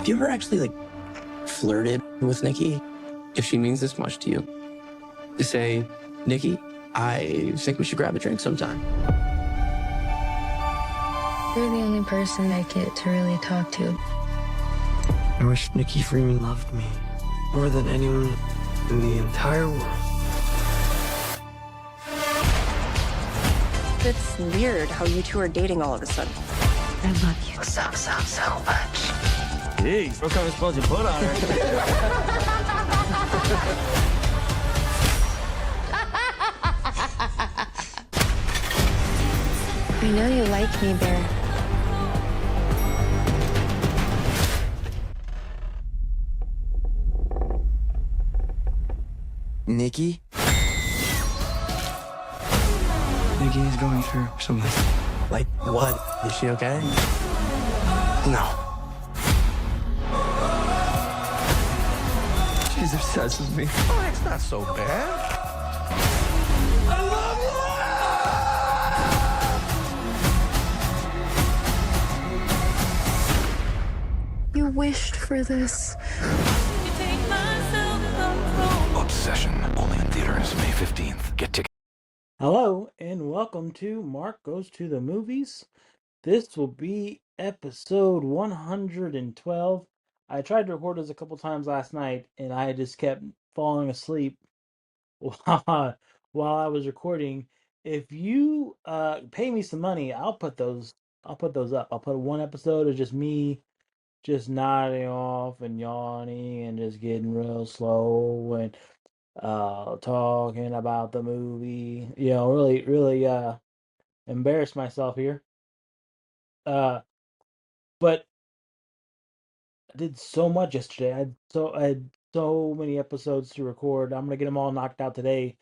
Have you ever actually, flirted with Nikki? If she means this much to you, to say, Nikki, I think we should grab a drink sometime. You're the only person I get to really talk to. I wish Nikki Freeman loved me more than anyone in the entire world. It's weird how you two are dating all of a sudden. I love you so much. Jeez, what kind of spells you put on her? I know you like me, Bear. Nikki? Nikki is going through something. Like what? Is she okay? No. She's obsessed with me. Oh, it's not so bad. You wished for this. Obsession, only in theaters May 15th. Get tickets. Hello, and welcome to Mark Goes to the Movies. This will be episode 112. I tried to record this a couple times last night, and I just kept falling asleep while I was recording. If you pay me some money, I'll put those up. I'll put one episode of just me just nodding off and yawning and just getting real slow and talking about the movie. Really embarrass myself here. But I did so much yesterday. I had so many episodes to record. I'm gonna get them all knocked out today.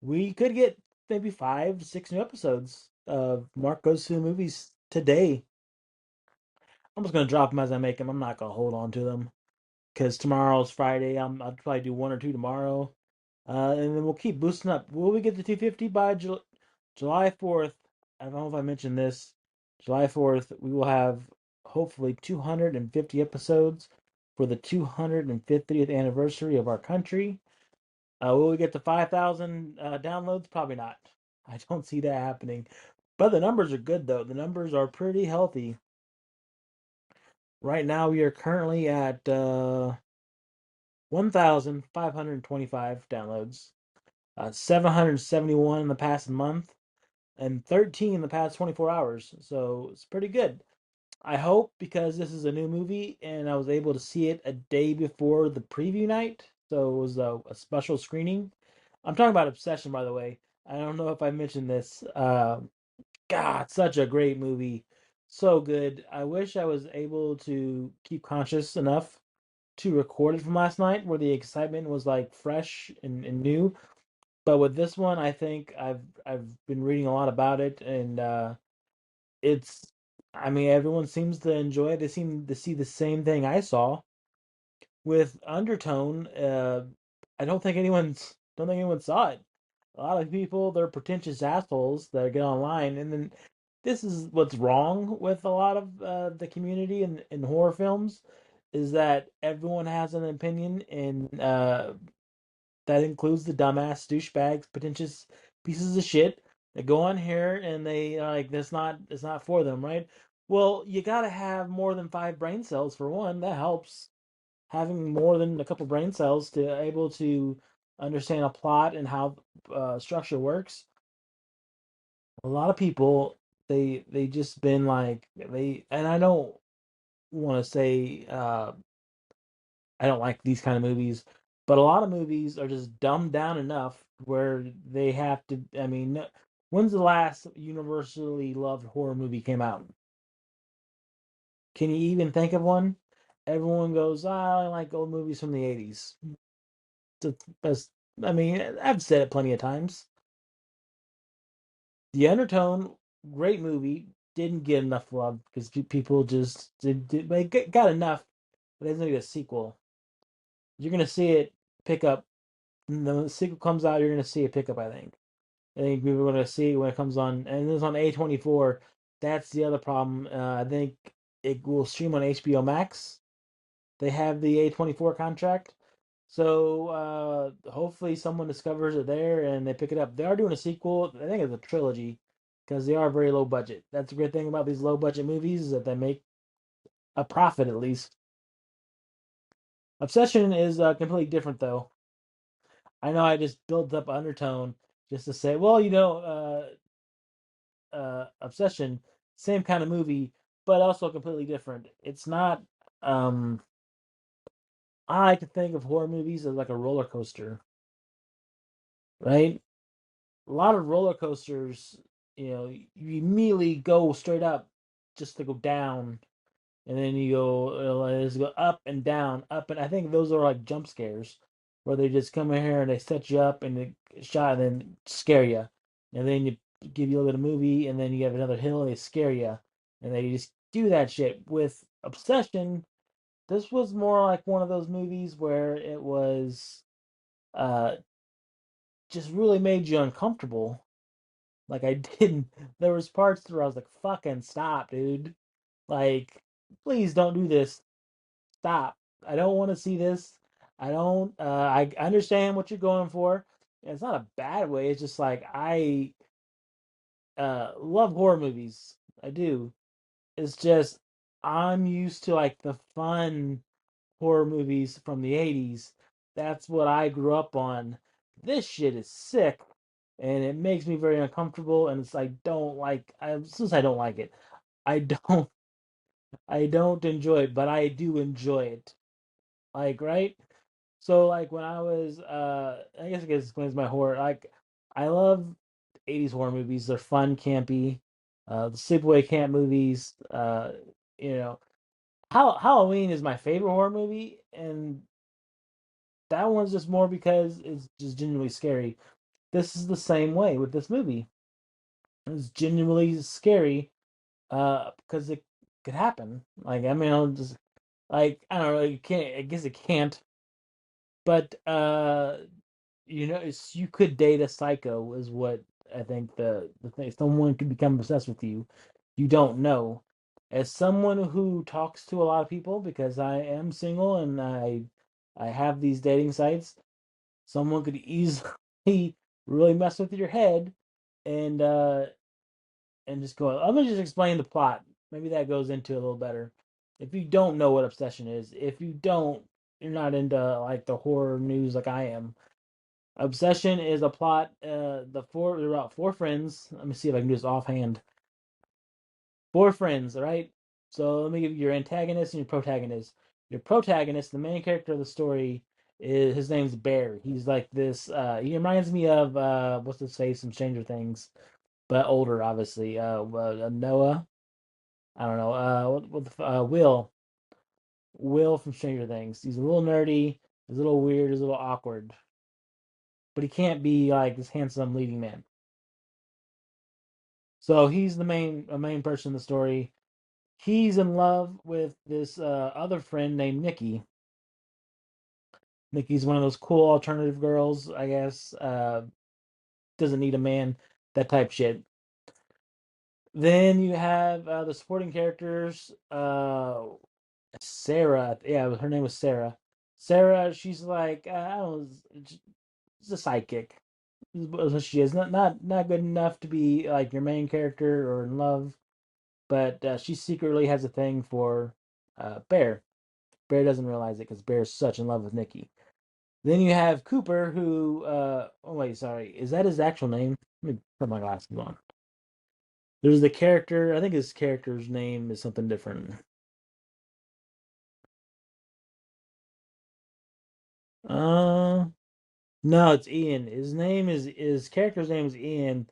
We could get maybe 5, 6 new episodes of Mark Goes to the Movies today. I'm just gonna drop them as I make them. I'm not gonna hold on to them because tomorrow's Friday. I'll probably do 1 or 2 tomorrow, and then we'll keep boosting up. Will we get to 250 by July 4th? I don't know if I mentioned this. July 4th, we will have hopefully 250 episodes for the 250th anniversary of our country. Will we get to 5,000 downloads? Probably not. I don't see that happening. But the numbers are good, though. The numbers are pretty healthy. Right now, we are currently at 1,525 downloads, 771 in the past month, and 13 in the past 24 hours. So it's pretty good. I hope, because this is a new movie and I was able to see it a day before the preview night, so it was a special screening. I'm talking about Obsession, by the way. I don't know if I mentioned this. God, such a great movie. So good. I wish I was able to keep conscious enough to record it from last night where the excitement was like fresh and new. But with this one, I think I've been reading a lot about it, and it's I mean, everyone seems to enjoy it. They seem to see the same thing I saw with Undertone. I don't think anyone saw it. A lot of people, they're pretentious assholes that get online, and then this is what's wrong with a lot of the community in horror films, is that everyone has an opinion, and that includes the dumbass douchebags, pretentious pieces of shit that go on here and they like it's not for them, right? Well, you gotta have more than 5 brain cells for one. That helps. Having more than a couple brain cells to able to understand a plot and how structure works. A lot of people, they just been like and I don't want to say I don't like these kind of movies, but a lot of movies are just dumbed down enough where they have to. I mean, when's the last universally loved horror movie came out? Can you even think of one? Everyone goes, I like old movies from the 80s. The best. I mean, I've said it plenty of times. The Undertone, great movie, didn't get enough love because people just they got enough, but there's gonna be a sequel. You're gonna see it pick up. When the sequel comes out, you're gonna see it pick up. I think people are gonna see it when it comes on, and it's on A24. That's the other problem. I think it will stream on HBO Max, they have the A24 contract. So hopefully someone discovers it there and they pick it up. They are doing a sequel. I think it's a trilogy because they are very low budget. That's a great thing about these low budget movies is that they make a profit at least. Obsession is completely different though. I know I just built up undertone just to say, well, Obsession, same kind of movie, but also completely different. It's not. I like to think of horror movies as like a roller coaster, right? A lot of roller coasters, you immediately go straight up just to go down, and then you just go up and down, up, and I think those are like jump scares, where they just come in here and they set you up and they shot and then scare you, and then you give you a little bit of movie, and then you have another hill and they scare you, and they just do that shit. With Obsession, this was more like one of those movies where it was uh just really made you uncomfortable. Like I didn't there was parts where I was like, fucking stop, dude. Like, please don't do this. Stop. I don't want to see this. I don't I understand what you're going for. And it's not a bad way. It's just like I love horror movies. I do. It's just I'm used to like the fun horror movies from the 80s. That's what I grew up on. This shit is sick and it makes me very uncomfortable and it's like don't like since I don't like it. I don't I don't enjoy it, but I do enjoy it. Like, right? So like when I was I guess it explains my horror. Like I love 80s horror movies. They're fun, campy. The sleepaway camp movies, you know, Halloween is my favorite horror movie, and that one's just more because it's just genuinely scary. This is the same way with this movie. It's genuinely scary, because it could happen. Like I mean, I'll just like I don't know. You can't. I guess it can't. But you could date a psycho, is what I think the thing. Someone could become obsessed with you. You don't know. As someone who talks to a lot of people, because I am single and I have these dating sites, someone could easily really mess with your head and just go. Let me just explain the plot. Maybe that goes into it a little better. If you don't know what obsession is, if you're not into like the horror news like I am. Obsession is a plot. There are about four friends. Let me see if I can do this offhand. Four friends, all right? So let me give you your antagonist and your protagonist. Your protagonist, the main character of the story, is his name's Bear. He's like this. He reminds me of what's his face from Stranger Things, but older, obviously. Noah. I don't know. Will from Stranger Things. He's a little nerdy. He's a little weird. He's a little awkward, but he can't be like this handsome leading man. So he's a main person in the story. He's in love with this other friend named Nikki. Nikki's one of those cool alternative girls, I guess. Doesn't need a man, that type shit. Then you have the supporting characters. Sarah, yeah, her name was Sarah. Sarah, she's like I don't know, she's a sidekick. Is what she is. Not good enough to be like your main character or in love, but she secretly has a thing for Bear. Bear doesn't realize it because Bear's such in love with Nikki. Then you have Cooper, who oh wait, sorry, is that his actual name? Let me put my glasses on. There's the character. I think his character's name is something different. Uh, no, it's Ian. His character's name is Ian.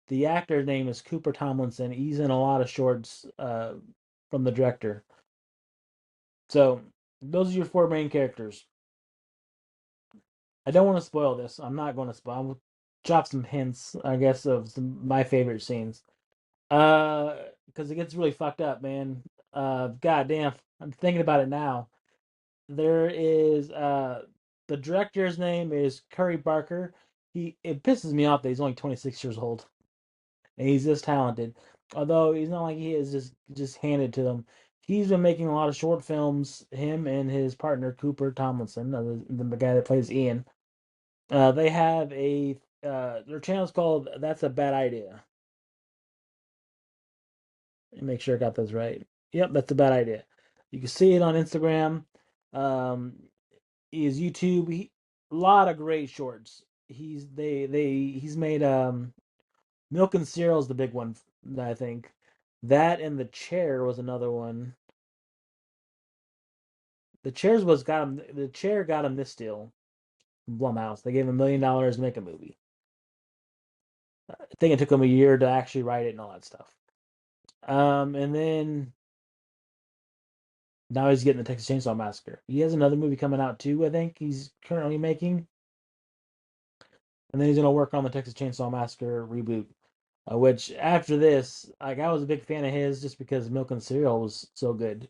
The actor's name is Cooper Tomlinson. He's in a lot of shorts from the director. So those are your four main characters. I don't want to spoil this. I'm not going to spoil. I'll drop some hints, I guess, of my favorite scenes. Because it gets really fucked up, man. Goddamn, I'm thinking about it now. There is the director's name is Curry Barker. It pisses me off that he's only 26 years old and he's this talented. Although he's not like he is just handed to them. He's been making a lot of short films. Him and his partner Cooper Tomlinson, the guy that plays Ian. They have their channel's called "That's a Bad Idea." Let me make sure I got those right. Yep, that's a bad idea. You can see it on Instagram. Um, his YouTube. A lot of great shorts. He's made Milk and Cereal is the big one, I think. That and The Chair was another one. The Chair got him this deal from Blumhouse. They gave him $1 million to make a movie. I think it took him a year to actually write it and all that stuff. And then now he's getting the Texas Chainsaw Massacre. He has another movie coming out too, I think he's currently making. And then he's gonna work on the Texas Chainsaw Massacre reboot. Which after this, like I was a big fan of his just because Milk and Cereal was so good.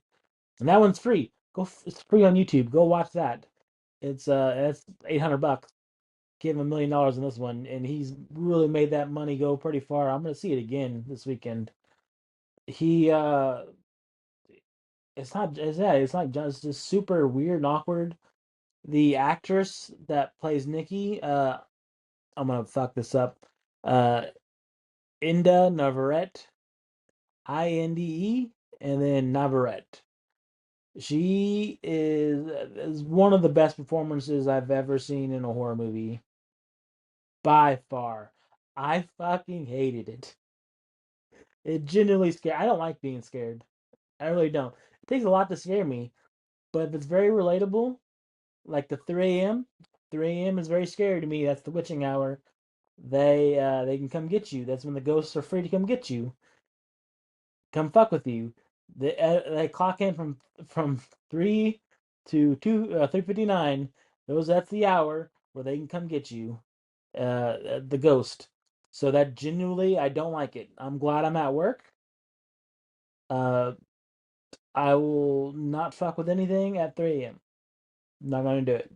And that one's free. It's free on YouTube. Go watch that. It's $800. Give him $1 million in this one, and he's really made that money go pretty far. I'm gonna see it again this weekend. He it's not just super weird and awkward. The actress that plays Nikki, I'm gonna fuck this up. Uh, Inda Navarrete, INDE, and then Navarrete. She is one of the best performances I've ever seen in a horror movie. By far. I fucking hated it. It genuinely scared. I don't like being scared. I really don't. It takes a lot to scare me, but if it's very relatable, like the 3 a.m., 3 a.m. is very scary to me. That's the witching hour. They can come get you. That's when the ghosts are free to come get you, come fuck with you. They clock in from 3 to 3:59. That's the hour where they can come get you, the ghost. So that genuinely, I don't like it. I'm glad I'm at work. Uh, I will not fuck with anything at 3 a.m. I'm not gonna do it.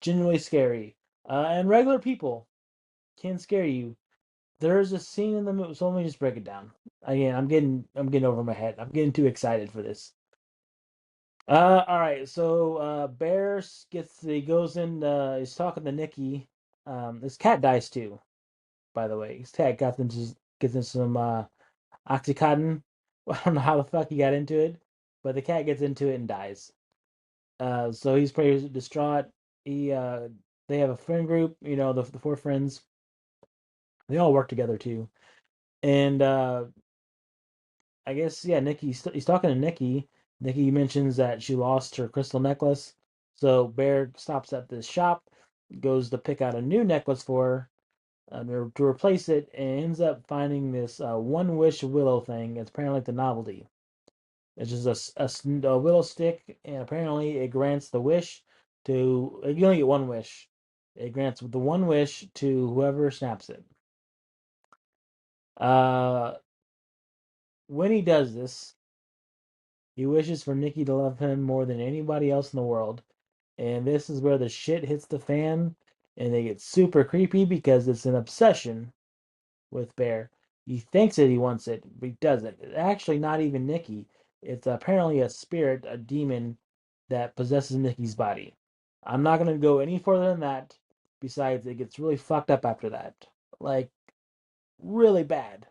Genuinely scary. And regular people can scare you. There's a scene in the movie. So let me just break it down. Again, I'm getting over my head. I'm getting too excited for this. All right. So Bear he goes in. He's talking to Nikki. His cat dies too. By the way, his cat gets into some oxycontin. I don't know how the fuck he got into it, but the cat gets into it and dies. So he's pretty distraught. They have a friend group. You know, the four friends. They all work together too, and I guess yeah, he's talking to Nikki. Nikki mentions that she lost her crystal necklace. So Bear stops at this shop, goes to pick out a new necklace for her to replace it, and ends up finding this one wish willow thing. It's apparently like the novelty. It's just a willow stick, and apparently it grants the wish to. You only get one wish. It grants the one wish to whoever snaps it. Uh, when he does this, he wishes for Nikki to love him more than anybody else in the world. And this is where the shit hits the fan and they get super creepy because it's an obsession with Bear. He thinks that he wants it, but he doesn't. It's actually not even Nikki. It's apparently a spirit, a demon that possesses Nikki's body. I'm not going to go any further than that. Besides, it gets really fucked up after that. Like, really bad.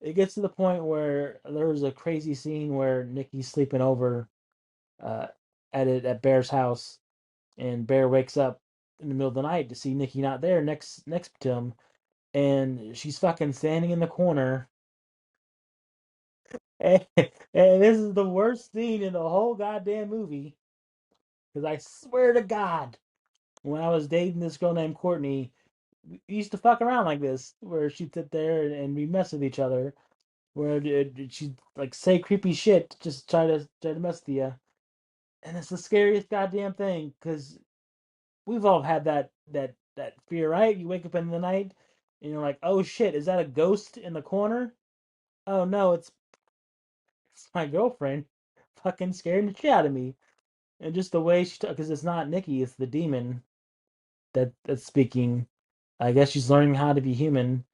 It gets to the point where there's a crazy scene where Nikki's sleeping over uh, at Bear's house, and Bear wakes up in the middle of the night to see Nikki not there next to him, and she's fucking standing in the corner. And, this is the worst scene in the whole goddamn movie. Because I swear to God, when I was dating this girl named Courtney, we used to fuck around like this, where she'd sit there and we mess with each other, where she'd like say creepy shit, just try to mess with you. And it's the scariest goddamn thing, because we've all had that fear, right? You wake up in the night and you're like, "Oh shit, is that a ghost in the corner?" Oh no, it's my girlfriend, fucking scaring the shit out of me. And just the way because it's not Nikki, it's the demon that's speaking. I guess she's learning how to be human,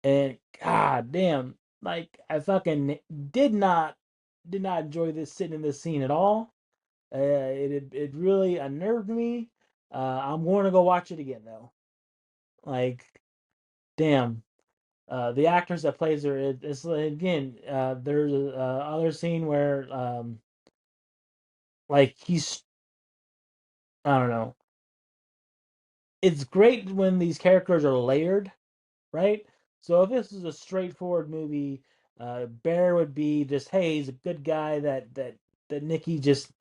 and god damn, like I fucking did not did not enjoy this sitting in this scene at all. It really unnerved me. I'm going to go watch it again though. Like, damn. The actors that plays her, it's again. There's a other scene where like he's, I don't know. It's great when these characters are layered, right? So if this is a straightforward movie, Bear would be just, hey, he's a good guy that Nikki just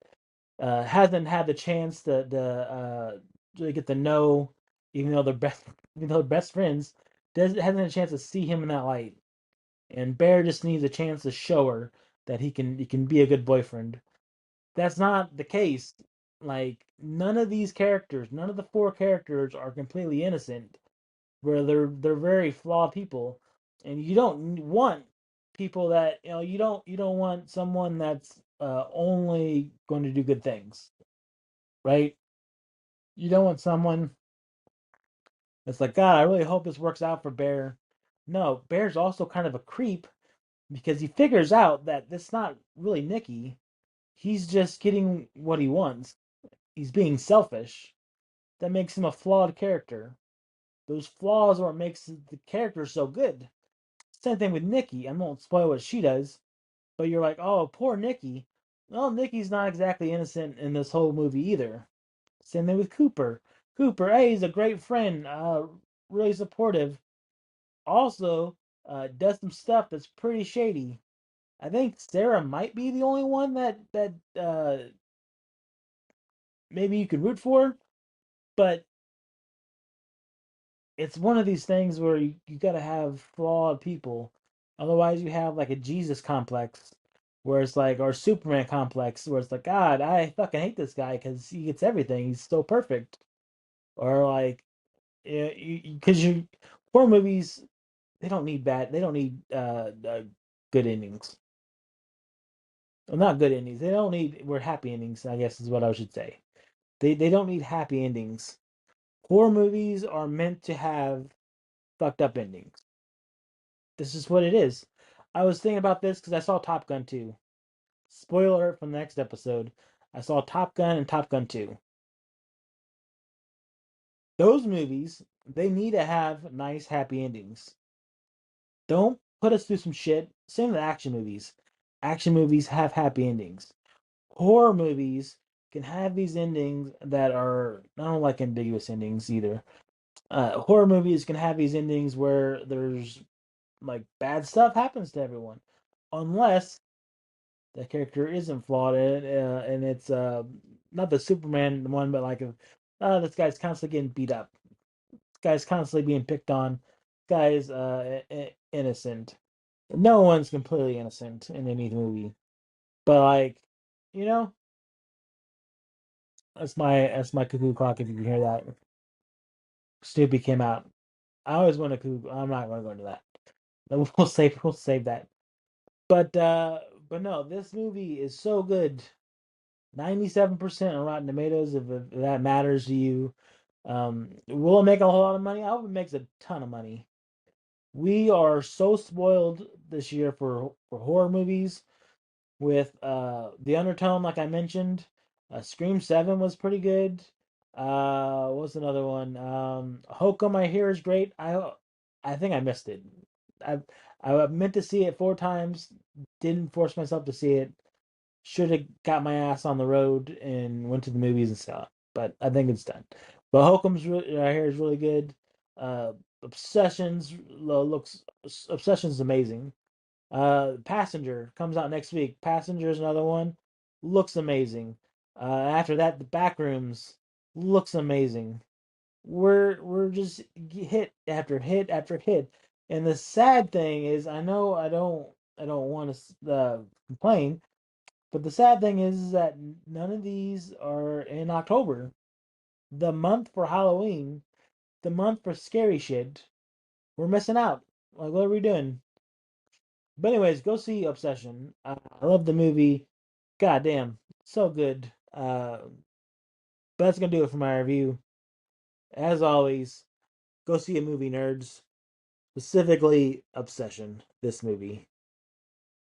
hasn't had the chance to really get to know, even though they're best, even though they're best friends, hasn't had a chance to see him in that light. And Bear just needs a chance to show her that he can be a good boyfriend. That's not the case. Like none of these characters, none of the four characters are completely innocent. Where they're very flawed people, and you don't want people that you don't want someone that's only going to do good things, right? You don't want someone that's like, God, I really hope this works out for Bear. No, Bear's also kind of a creep because he figures out that it's not really Nikki. He's just getting what he wants. He's being selfish. That makes him a flawed character. Those flaws are what makes the character so good. Same thing with Nikki. I won't spoil what she does, but you're like, oh, poor Nikki. Well, Nikki's not exactly innocent in this whole movie either. Same thing with Cooper. Cooper, hey, he's a great friend, really supportive. Also, does some stuff that's pretty shady. I think Sarah might be the only one that maybe you could root for, but it's one of these things where you gotta have flawed people. Otherwise, you have like a Jesus complex, where it's like, or Superman complex, where it's like, God, I fucking hate this guy because he gets everything. He's so perfect. Or like, because horror movies, they don't need good endings. Well, not good endings. They don't need, we're happy endings, I guess is what I should say. They don't need happy endings. Horror movies are meant to have fucked up endings. This is what it is. I was thinking about this because I saw Top Gun 2. Spoiler alert from the next episode. I saw Top Gun and Top Gun 2. Those movies, they need to have nice, happy endings. Don't put us through some shit. Same with action movies. Action movies have happy endings. Horror movies can have these endings that are, I don't like ambiguous endings either. Horror movies can have these endings where there's like bad stuff happens to everyone, unless the character isn't flawed and it's not the Superman one, but like this guy's constantly getting beat up. This guy's constantly being picked on. This guy's innocent. No one's completely innocent in any movie, but like, you know, that's my cuckoo clock. If you can hear that, Snoopy came out. I always want to cuckoo. I'm not going to go into that. We'll save that. But no, this movie is so good. 97% on Rotten Tomatoes, if that matters to you. Will it make a whole lot of money? I hope it makes a ton of money. We are so spoiled this year for horror movies with The Undertone, like I mentioned. Scream 7 was pretty good. What's another one? Hokum, I hear, is great. I think I missed it. I I meant to see it 4 times, didn't force myself to see it. Should have got my ass on the road and went to the movies and saw it, but I think it's done. But Hokum's really, I hear, is really good. Uh, Obsessions is amazing. Passenger comes out next week. Passenger is another one. Looks amazing. After that, The Backrooms looks amazing. We're just hit after hit after hit. And the sad thing is, I know I don't want to complain, but the sad thing is that none of these are in October. The month for Halloween, the month for scary shit. We're missing out. Like, what are we doing? But anyways, go see Obsession. I love the movie. God damn, so good. But that's gonna do it for my review. As always, go see a movie, nerds. Specifically, Obsession. This movie.